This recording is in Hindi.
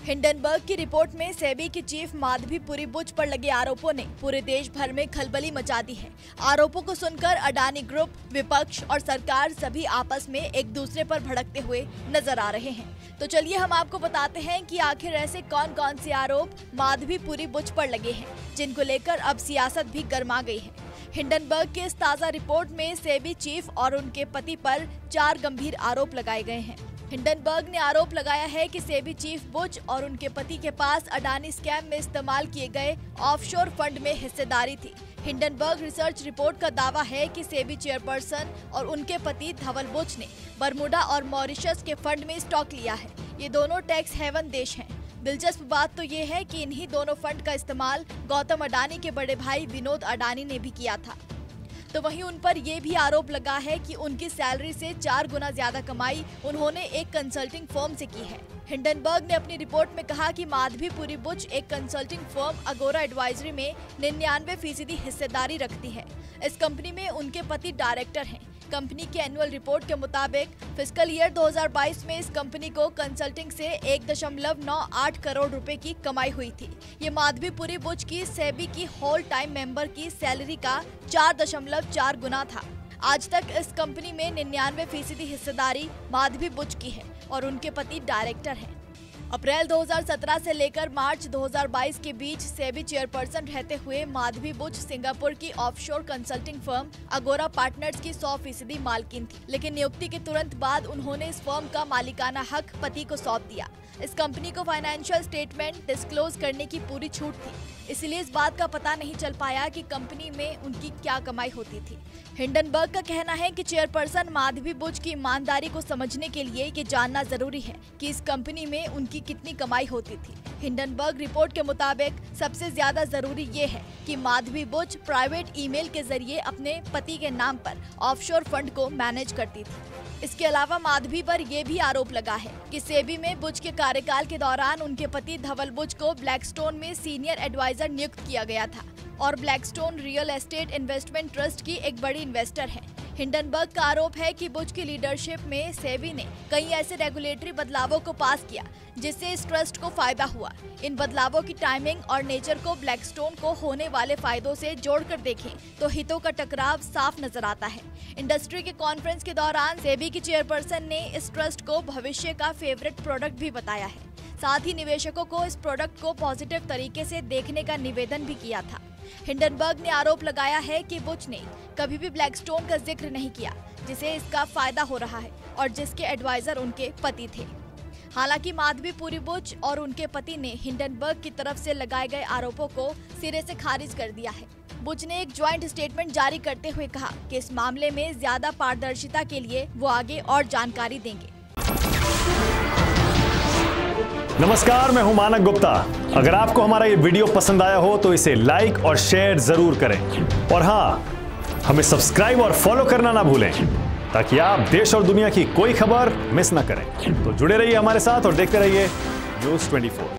हिंडनबर्ग की रिपोर्ट में सेबी की चीफ माधवी पुरी बुच पर लगे आरोपों ने पूरे देश भर में खलबली मचा दी है। आरोपों को सुनकर अडानी ग्रुप, विपक्ष और सरकार सभी आपस में एक दूसरे पर भड़कते हुए नजर आ रहे हैं। तो चलिए हम आपको बताते हैं कि आखिर ऐसे कौन कौन से आरोप माधवी पुरी बुच पर लगे हैं, जिनको लेकर अब सियासत भी गर्मा गई है। हिंडनबर्ग के इस ताजा रिपोर्ट में सेबी चीफ और उनके पति पर 4 गंभीर आरोप लगाए गए हैं। हिंडनबर्ग ने आरोप लगाया है कि सेबी चीफ बुच और उनके पति के पास अडानी स्कैम में इस्तेमाल किए गए ऑफशोर फंड में हिस्सेदारी थी। हिंडनबर्ग रिसर्च रिपोर्ट का दावा है कि सेबी चेयरपर्सन और उनके पति धवल बुच ने बरमूडा और मॉरिशस के फंड में स्टॉक लिया है। ये दोनों टैक्स हेवन देश हैं। दिलचस्प बात तो ये है कि इन्हीं दोनों फंड का इस्तेमाल गौतम अडानी के बड़े भाई विनोद अडानी ने भी किया था। तो वहीं उन पर यह भी आरोप लगा है कि उनकी सैलरी से 4 गुना ज्यादा कमाई उन्होंने एक कंसल्टिंग फर्म से की है। हिंडनबर्ग ने अपनी रिपोर्ट में कहा कि माधवी पुरी बुच एक कंसल्टिंग फर्म अगोरा एडवाइजरी में 99% हिस्सेदारी रखती है। इस कंपनी में उनके पति डायरेक्टर हैं। कंपनी की एनुअल रिपोर्ट के मुताबिक फिस्कल ईयर 2022 में इस कंपनी को कंसल्टिंग से 1.98 करोड़ रुपए की कमाई हुई थी। ये माधवी पुरी बुच की सेबी की होल टाइम मेंबर की सैलरी का 4.4 गुना था। आज तक इस कंपनी में 99% हिस्सेदारी माधवी बुच की है और उनके पति डायरेक्टर हैं। अप्रैल 2017 से लेकर मार्च 2022 के बीच सेबी चेयरपर्सन रहते हुए माधवी बुच सिंगापुर की ऑफशोर कंसल्टिंग फर्म अगोरा पार्टनर्स की 100% मालकिन थी, लेकिन नियुक्ति के तुरंत बाद उन्होंने इस फर्म का मालिकाना हक पति को सौंप दिया। इस कंपनी को फाइनेंशियल स्टेटमेंट डिस्क्लोज करने की पूरी छूट थी, इसलिए इस बात का पता नहीं चल पाया कि कंपनी में उनकी क्या कमाई होती थी। हिंडनबर्ग का कहना है कि चेयरपर्सन माधवी बुच की ईमानदारी को समझने के लिए ये जानना जरूरी है कि इस कंपनी में उनकी कितनी कमाई होती थी। हिंडनबर्ग रिपोर्ट के मुताबिक सबसे ज्यादा जरूरी ये है कि माधवी बुच प्राइवेट ईमेल के जरिए अपने पति के नाम पर ऑफशोर फंड को मैनेज करती थी। इसके अलावा माधवी पर यह भी आरोप लगा है कि सेबी में बुच के कार्यकाल के दौरान उनके पति धवल बुच को ब्लैकस्टोन में सीनियर एडवाइजर नियुक्त किया गया था और Blackstone real estate investment trust की एक बड़ी इन्वेस्टर है। हिंडनबर्ग का आरोप है कि बुच की लीडरशिप में सेबी ने कई ऐसे रेगुलेटरी बदलावों को पास किया जिससे इस ट्रस्ट को फायदा हुआ। इन बदलावों की टाइमिंग और नेचर को ब्लैकस्टोन को होने वाले फायदों से जोड़कर देखें तो हितों का टकराव साफ नजर आता है। इंडस्ट्री के कॉन्फ्रेंस के दौरान सेबी की चेयरपर्सन ने इस ट्रस्ट को भविष्य का फेवरेट प्रोडक्ट भी बताया है। साथ ही निवेशकों को इस प्रोडक्ट को पॉजिटिव तरीके से देखने का निवेदन भी किया था। हिंडनबर्ग ने आरोप लगाया है कि बुच ने कभी भी ब्लैकस्टोन का जिक्र नहीं किया जिसे इसका फायदा हो रहा है और जिसके एडवाइजर उनके पति थे। हालांकि माधवी पुरी बुच और उनके पति ने हिंडनबर्ग की तरफ से लगाए गए आरोपों को सिरे से खारिज कर दिया है। बुच ने एक ज्वाइंट स्टेटमेंट जारी करते हुए कहा कि इस मामले में ज्यादा पारदर्शिता के लिए वो आगे और जानकारी देंगे। नमस्कार, मैं हूं मानक गुप्ता। अगर आपको हमारा ये वीडियो पसंद आया हो तो इसे लाइक और शेयर जरूर करें और हाँ, हमें सब्सक्राइब और फॉलो करना ना भूलें ताकि आप देश और दुनिया की कोई खबर मिस ना करें। तो जुड़े रहिए हमारे साथ और देखते रहिए न्यूज़ 24।